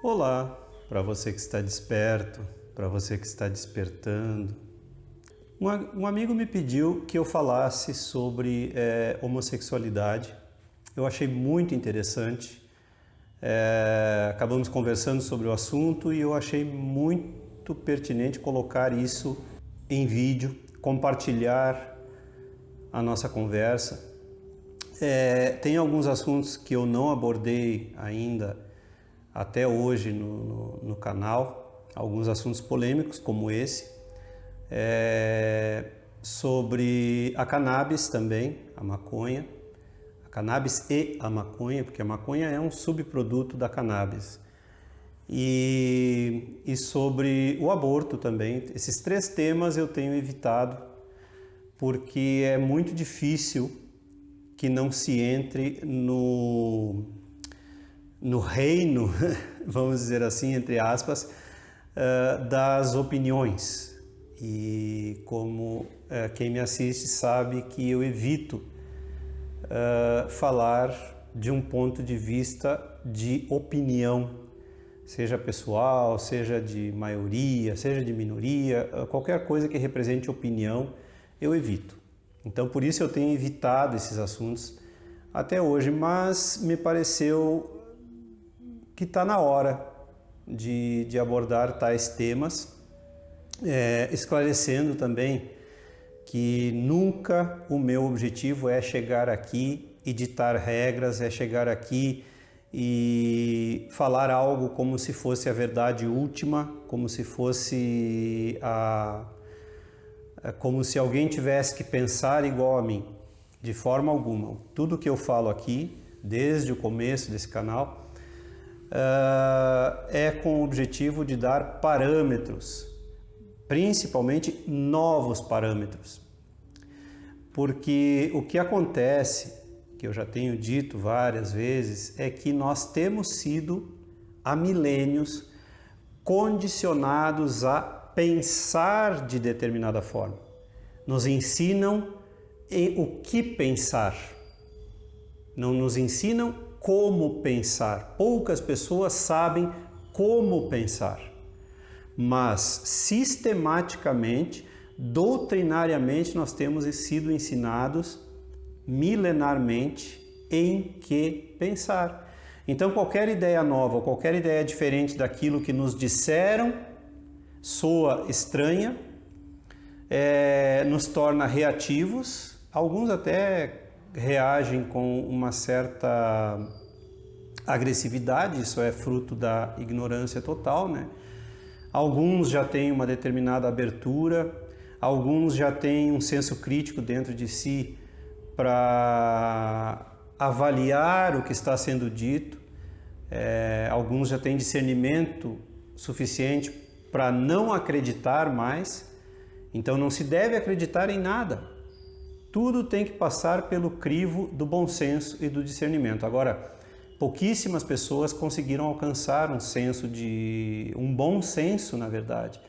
Olá, para você que está desperto, para você que está despertando. Um amigo me pediu que eu falasse sobre homossexualidade. Eu achei muito interessante. Acabamos conversando sobre o assunto e eu achei muito pertinente colocar isso em vídeo, compartilhar a nossa conversa. Tem alguns assuntos que eu não abordei ainda até hoje no canal, alguns assuntos polêmicos como esse, sobre a cannabis também, a maconha, a cannabis e a maconha, porque a maconha é um subproduto da cannabis, e sobre o aborto também. Esses três temas eu tenho evitado porque é muito difícil que não se entre no reino, vamos dizer assim, entre aspas, das opiniões. E como quem me assiste sabe que eu evito falar de um ponto de vista de opinião, seja pessoal, seja de maioria, seja de minoria, qualquer coisa que represente opinião, eu evito. Então, por isso eu tenho evitado esses assuntos até hoje, mas me pareceu que está na hora de abordar tais temas, esclarecendo também que nunca o meu objetivo é chegar aqui e ditar regras, é chegar aqui e falar algo como se fosse a verdade última, como se fosse como se alguém tivesse que pensar igual a mim, de forma alguma. Tudo que eu falo aqui, desde o começo desse canal, é com o objetivo de dar parâmetros, principalmente novos parâmetros. Porque o que acontece, que eu já tenho dito várias vezes, é que nós temos sido há milênios condicionados a pensar de determinada forma. Nos ensinam o que pensar, não nos ensinam como pensar. Poucas pessoas sabem como pensar, mas sistematicamente, doutrinariamente, nós temos sido ensinados milenarmente em que pensar. Então, qualquer ideia nova, qualquer ideia diferente daquilo que nos disseram, soa estranha, nos torna reativos. Alguns até reagem com uma certa agressividade, isso é fruto da ignorância total, né? Alguns já têm uma determinada abertura, alguns já têm um senso crítico dentro de si para avaliar o que está sendo dito, alguns já têm discernimento suficiente para não acreditar mais. Então não se deve acreditar em nada. Tudo tem que passar pelo crivo do bom senso e do discernimento. Agora, pouquíssimas pessoas conseguiram alcançar um bom senso, na verdade.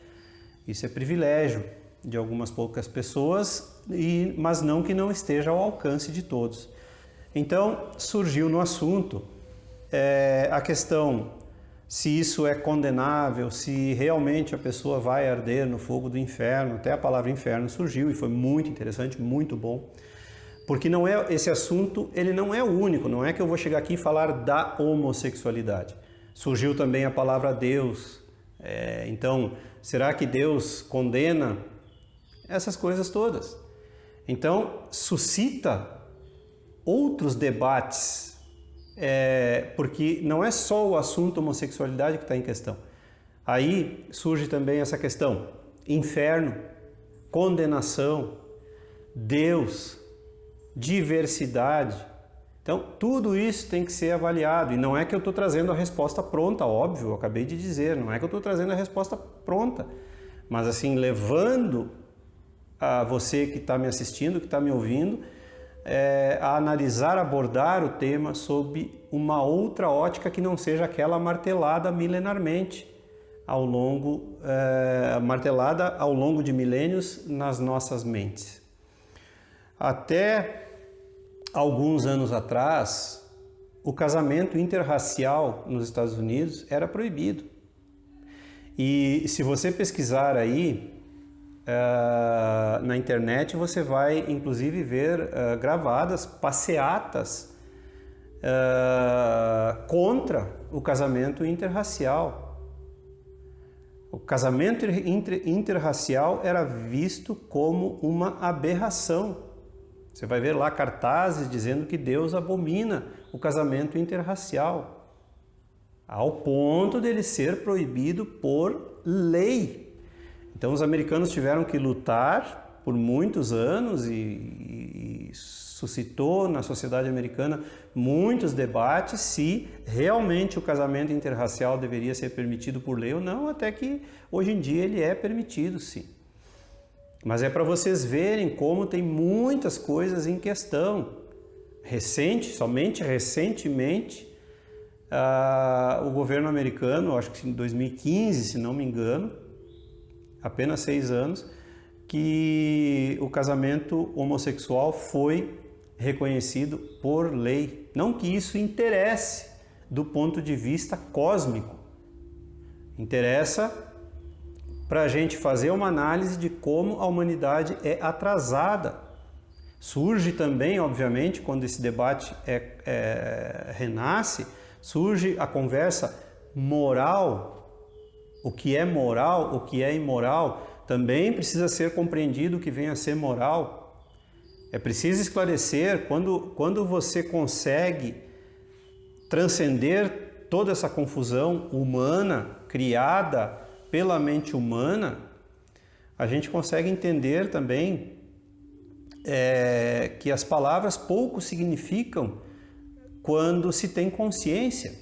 Isso é privilégio de algumas poucas pessoas, mas não que não esteja ao alcance de todos. Então, surgiu no assunto a questão se isso é condenável, se realmente a pessoa vai arder no fogo do inferno. Até a palavra inferno surgiu e foi muito interessante, muito bom. Porque esse assunto, ele não é o único, não é que eu vou chegar aqui e falar da homossexualidade. Surgiu também a palavra Deus. Então, será que Deus condena essas coisas todas? Então, suscita outros debates, porque não é só o assunto homossexualidade que está em questão. Aí surge também essa questão: inferno, condenação, Deus, diversidade. Então, tudo isso tem que ser avaliado. E não é que eu estou trazendo a resposta pronta, óbvio, eu acabei de dizer, não é que eu estou trazendo a resposta pronta, mas assim, levando a você que está me assistindo, que está me ouvindo, a analisar, abordar o tema sob uma outra ótica que não seja aquela martelada milenarmente martelada ao longo de milênios nas nossas mentes. Até alguns anos atrás, o casamento interracial nos Estados Unidos era proibido. E se você pesquisar aí na internet, você vai inclusive ver gravadas passeatas contra o casamento interracial. O casamento interracial era visto como uma aberração. Você vai ver lá cartazes dizendo que Deus abomina o casamento interracial, ao ponto dele ser proibido por lei. Então os americanos tiveram que lutar por muitos anos e suscitou na sociedade americana muitos debates se realmente o casamento interracial deveria ser permitido por lei ou não, até que hoje em dia ele é permitido, sim. Mas é para vocês verem como tem muitas coisas em questão. Somente recentemente, o governo americano, acho que em 2015, se não me engano, apenas 6 anos, que o casamento homossexual foi reconhecido por lei. Não que isso interesse do ponto de vista cósmico. Interessa para a gente fazer uma análise de como a humanidade é atrasada. Surge também, obviamente, quando esse debate renasce, surge a conversa moral. O que é moral, o que é imoral, também precisa ser compreendido o que vem a ser moral. É preciso esclarecer, quando você consegue transcender toda essa confusão humana, criada pela mente humana, a gente consegue entender também que as palavras pouco significam quando se tem consciência.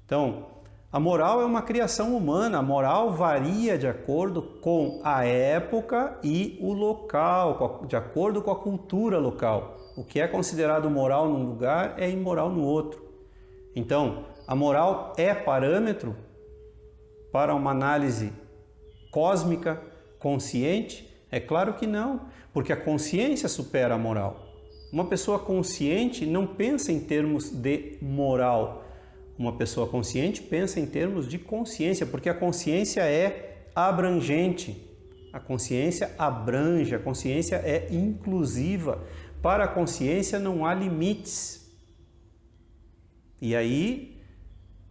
Então, a moral é uma criação humana, a moral varia de acordo com a época e o local, de acordo com a cultura local. O que é considerado moral num lugar é imoral no outro. Então, a moral é parâmetro para uma análise cósmica, consciente? É claro que não, porque a consciência supera a moral. Uma pessoa consciente não pensa em termos de moral. Uma pessoa consciente pensa em termos de consciência, porque a consciência é abrangente. A consciência abrange, a consciência é inclusiva. Para a consciência não há limites. E aí,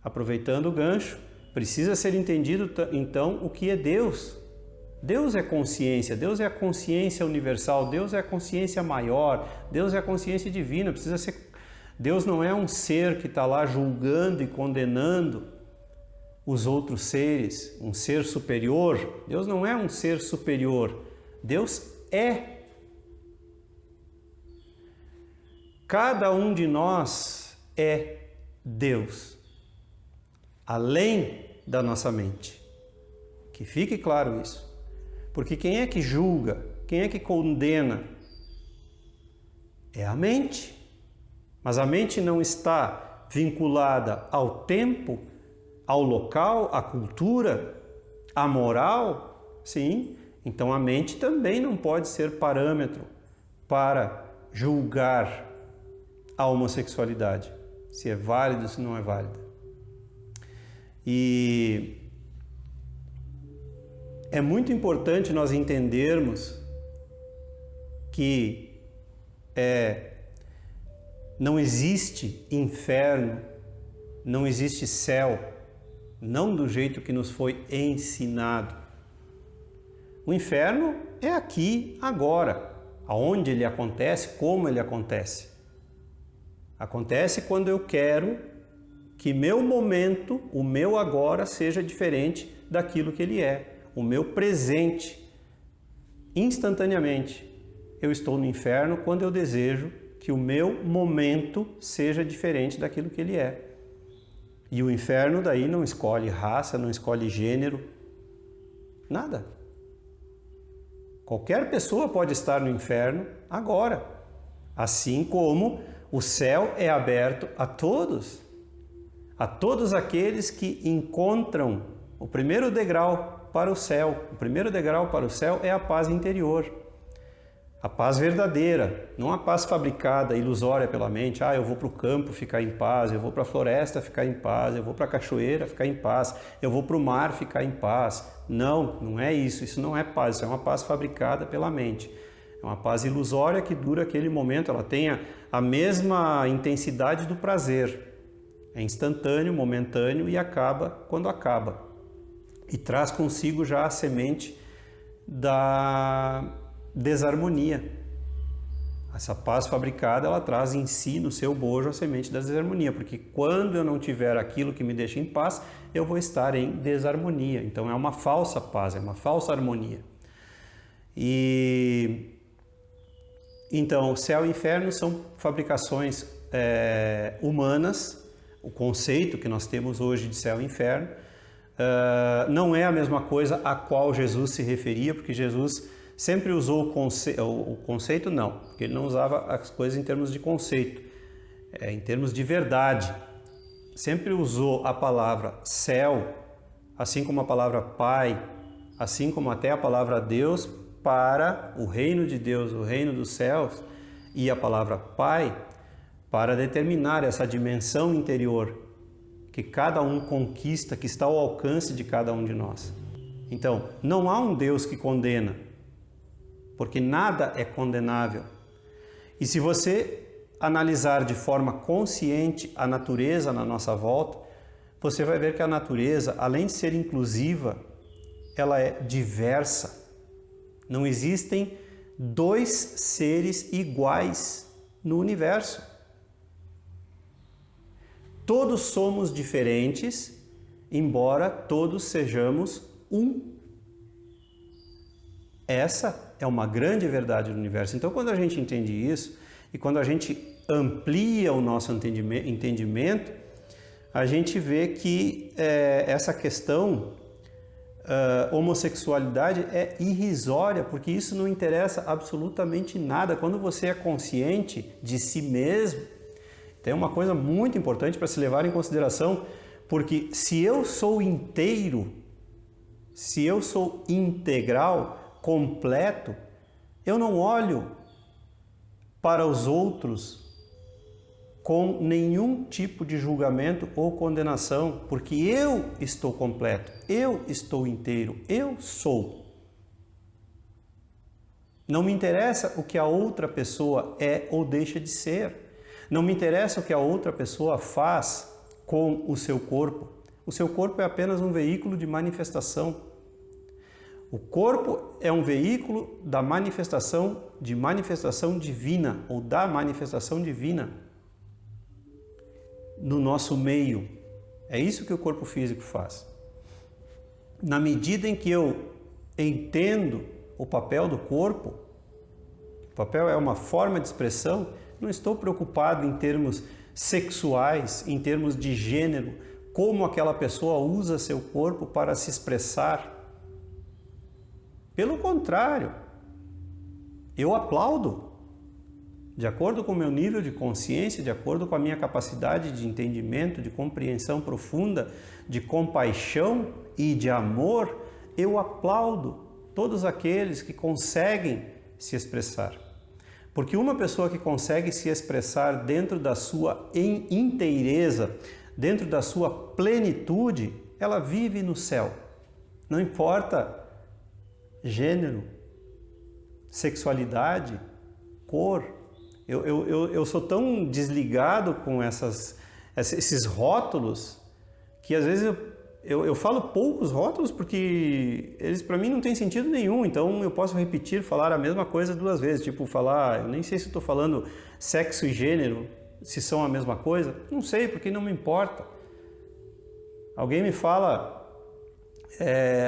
aproveitando o gancho, precisa ser entendido então o que é Deus. Deus é consciência, Deus é a consciência universal, Deus é a consciência maior, Deus é a consciência divina. Deus não é um ser que está lá julgando e condenando os outros seres, um ser superior. Deus não é um ser superior, Deus é. Cada um de nós é Deus, além da nossa mente. Que fique claro isso. Porque quem é que julga, quem é que condena? É a mente. Mas a mente não está vinculada ao tempo, ao local, à cultura, à moral? Sim. Então a mente também não pode ser parâmetro para julgar a homossexualidade. Se é válido, se não é válido. E é muito importante nós entendermos que não existe inferno, não existe céu, não do jeito que nos foi ensinado. O inferno é aqui, agora, aonde ele acontece, como ele acontece. Acontece quando eu quero que meu momento, o meu agora, seja diferente daquilo que ele é. O meu presente, instantaneamente. Eu estou no inferno quando eu desejo que o meu momento seja diferente daquilo que ele é. E o inferno daí não escolhe raça, não escolhe gênero, nada. Qualquer pessoa pode estar no inferno agora, assim como o céu é aberto a todos aqueles que encontram o primeiro degrau para o céu. O primeiro degrau para o céu é a paz interior. A paz verdadeira, não a paz fabricada, ilusória pela mente. Eu vou para o campo ficar em paz, eu vou para a floresta ficar em paz, eu vou para a cachoeira ficar em paz, eu vou para o mar ficar em paz. Não, não é isso. Isso não é paz, isso é uma paz fabricada pela mente. É uma paz ilusória que dura aquele momento, ela tem a mesma intensidade do prazer. É instantâneo, momentâneo e acaba quando acaba. E traz consigo já a semente da desarmonia. Essa paz fabricada, ela traz em si, no seu bojo, a semente da desarmonia, porque quando eu não tiver aquilo que me deixa em paz, eu vou estar em desarmonia. Então é uma falsa paz, é uma falsa harmonia. Então, céu e inferno são fabricações humanas. O conceito que nós temos hoje de céu e inferno não é a mesma coisa a qual Jesus se referia, porque Jesus sempre usou o conceito, não, porque ele não usava as coisas em termos de conceito, em termos de verdade. Sempre usou a palavra céu, assim como a palavra Pai, assim como até a palavra Deus, para o reino de Deus, o reino dos céus, e a palavra Pai, para determinar essa dimensão interior que cada um conquista, que está ao alcance de cada um de nós. Então, não há um Deus que condena, porque nada é condenável. E se você analisar de forma consciente a natureza na nossa volta, você vai ver que a natureza, além de ser inclusiva, ela é diversa. Não existem dois seres iguais no universo. Todos somos diferentes, embora todos sejamos um. Essa é uma grande verdade do universo. Então, quando a gente entende isso e quando a gente amplia o nosso entendimento, a gente vê que essa questão homossexualidade é irrisória, porque isso não interessa absolutamente nada. Quando você é consciente de si mesmo, tem uma coisa muito importante para se levar em consideração, porque se eu sou inteiro, se eu sou integral, completo, eu não olho para os outros com nenhum tipo de julgamento ou condenação, porque eu estou completo, eu estou inteiro, eu sou. Não me interessa o que a outra pessoa é ou deixa de ser. Não me interessa o que a outra pessoa faz com o seu corpo. O seu corpo é apenas um veículo de manifestação. O corpo é um veículo da manifestação divina, ou da manifestação divina no nosso meio. É isso que o corpo físico faz. Na medida em que eu entendo o papel do corpo, o papel é uma forma de expressão, não estou preocupado em termos sexuais, em termos de gênero, como aquela pessoa usa seu corpo para se expressar. Pelo contrário, eu aplaudo. De acordo com o meu nível de consciência, de acordo com a minha capacidade de entendimento, de compreensão profunda, de compaixão e de amor, eu aplaudo todos aqueles que conseguem se expressar. Porque uma pessoa que consegue se expressar dentro da sua inteireza, dentro da sua plenitude, ela vive no céu. Não importa gênero, sexualidade, cor. Eu sou tão desligado com esses rótulos que às vezes eu falo poucos rótulos porque eles para mim não têm sentido nenhum. Então eu posso falar a mesma coisa duas vezes. Tipo, eu nem sei se estou falando sexo e gênero, se são a mesma coisa. Não sei, porque não me importa. Alguém me fala,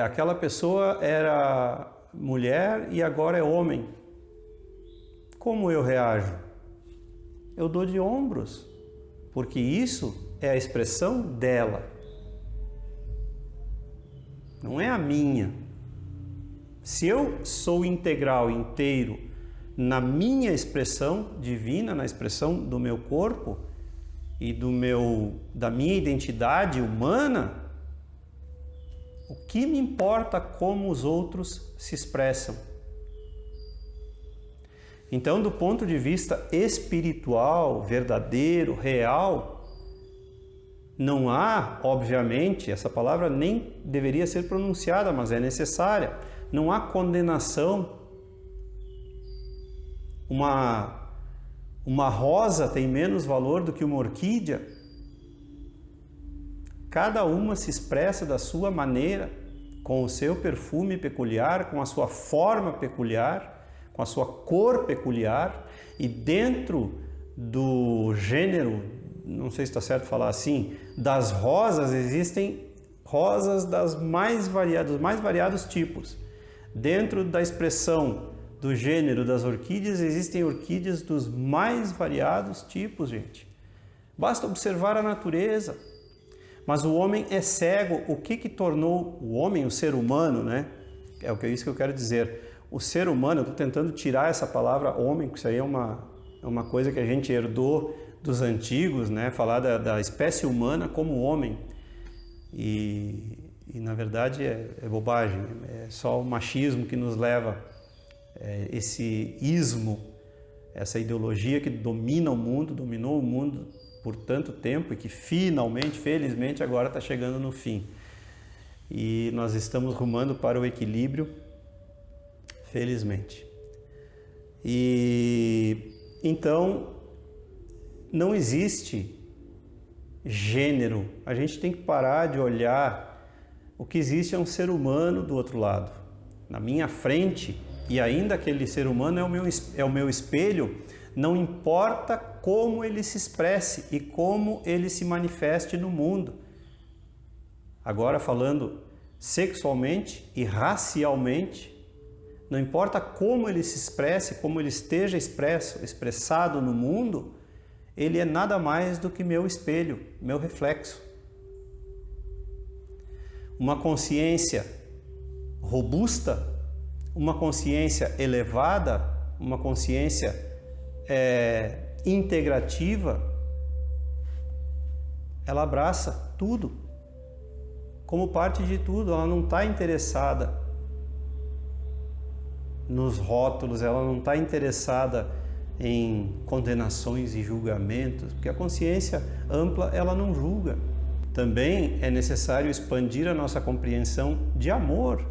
aquela pessoa era mulher e agora é homem. Como eu reajo? Eu dou de ombros, porque isso é a expressão dela, não é a minha. Se eu sou integral, inteiro, na minha expressão divina, na expressão do meu corpo e da minha identidade humana, o que me importa como os outros se expressam? Então, do ponto de vista espiritual, verdadeiro, real, não há, obviamente, essa palavra nem deveria ser pronunciada, mas é necessária. Não há condenação. Uma rosa tem menos valor do que uma orquídea. Cada uma se expressa da sua maneira, com o seu perfume peculiar, com a sua forma peculiar, com a sua cor peculiar, e dentro do gênero, não sei se está certo falar assim, das rosas, existem rosas dos mais variados tipos. Dentro da expressão do gênero das orquídeas, existem orquídeas dos mais variados tipos, gente. Basta observar a natureza. Mas o homem é cego. O que tornou o homem, o ser humano, né? É isso que eu quero dizer. O ser humano, eu estou tentando tirar essa palavra homem, porque isso aí é uma coisa que a gente herdou dos antigos, né? Falar da espécie humana como homem. E na verdade é bobagem. É só o machismo que nos leva esse ismo, essa ideologia que dominou o mundo por tanto tempo e que finalmente, felizmente, agora está chegando no fim. E nós estamos rumando para o equilíbrio, felizmente. E então, não existe gênero. A gente tem que parar de olhar. O que existe é um ser humano do outro lado, na minha frente, e ainda aquele ser humano é o meu espelho. Não importa como ele se expresse e como ele se manifeste no mundo. Agora, falando sexualmente e racialmente, não importa como ele se expresse, como ele esteja expressado no mundo, ele é nada mais do que meu espelho, meu reflexo. Uma consciência robusta, uma consciência elevada, uma consciência integrativa, ela abraça tudo como parte de tudo. Ela não está interessada nos rótulos, ela não está interessada em condenações e julgamentos, porque a consciência ampla, ela não julga. Também é necessário expandir a nossa compreensão de amor.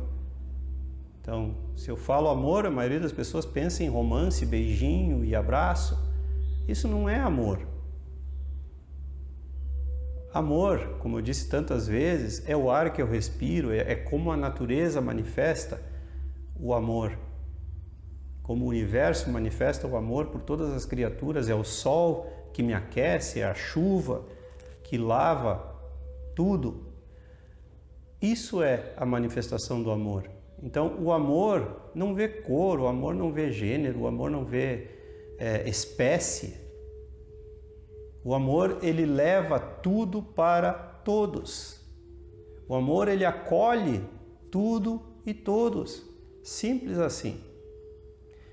Então, se eu falo amor, a maioria das pessoas pensa em romance, beijinho e abraço. Isso não é amor. Amor, como eu disse tantas vezes, é o ar que eu respiro, é como a natureza manifesta o amor. Como o universo manifesta o amor por todas as criaturas, é o sol que me aquece, é a chuva que lava tudo. Isso é a manifestação do amor. Então, o amor não vê cor, o amor não vê gênero, o amor não vê espécie. O amor, ele leva tudo para todos. O amor, ele acolhe tudo e todos. Simples assim.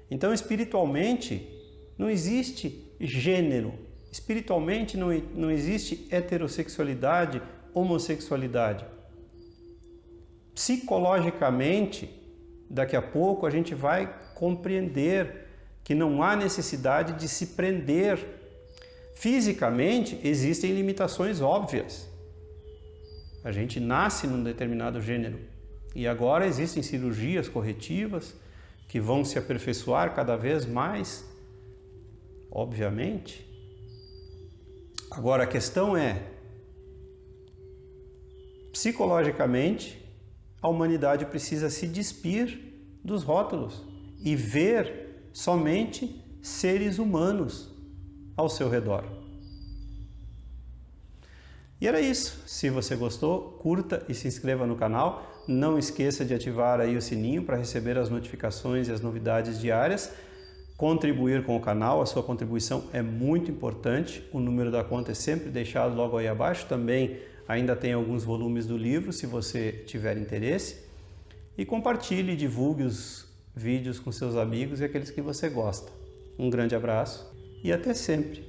Então, espiritualmente, não existe gênero. Espiritualmente, não existe heterossexualidade, homossexualidade. Psicologicamente, daqui a pouco a gente vai compreender que não há necessidade de se prender. Fisicamente, existem limitações óbvias. A gente nasce num determinado gênero e agora existem cirurgias corretivas que vão se aperfeiçoar cada vez mais, obviamente. Agora a questão é, psicologicamente, a humanidade precisa se despir dos rótulos e ver somente seres humanos ao seu redor. E era isso. Se você gostou, curta e se inscreva no canal. Não esqueça de ativar aí o sininho para receber as notificações e as novidades diárias. Contribuir com o canal, a sua contribuição é muito importante. O número da conta é sempre deixado logo aí abaixo. Também ainda tem alguns volumes do livro, se você tiver interesse. E compartilhe e divulgue os vídeos com seus amigos e aqueles que você gosta. Um grande abraço e até sempre!